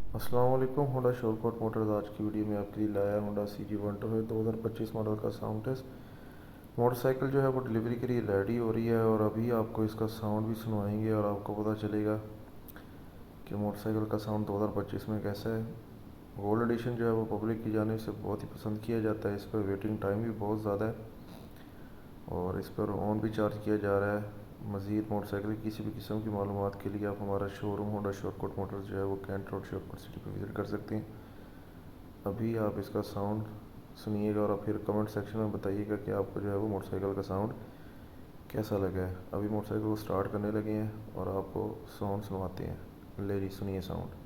अस्सलाम वालेकुम। Honda Shorkot Motors आज की वीडियो में आपके लिए लाया होंडा CG1 है 2025 मॉडल का साउंड टेस्ट। मोटरसाइकिल जो है वो डिलीवरी के लिए रेडी हो रही है और अभी आपको इसका साउंड भी सुनवाएंगे और आपको पता चलेगा कि मोटरसाइकिल का साउंड 2025 में कैसा है। गोल्ड एडिशन जो है वो पब्लिक की जानिब से बहुत ही पसंद किया जाता है। इस पर वेटिंग टाइम भी बहुत ज़्यादा है और इस पर ऑन भी चार्ज किया जा रहा है। मज़ीद मोटरसाइकिल की किसी भी किस्म की मालूमात के लिए आप हमारा शोरूम होंडा शोरकोट मोटर्स जो है वो कैंट रोड शोरकोट सिटी पर विज़िट कर सकते हैं। अभी आप इसका साउंड सुनिएगा और फिर कमेंट सेक्शन में बताइएगा कि आपको जो है वो मोटरसाइकिल का साउंड कैसा लगा है। अभी मोटरसाइकिल को स्टार्ट करने लगे हैं और आपको साउंड सुनवाते हैं। ले जी सुनिए साउंड।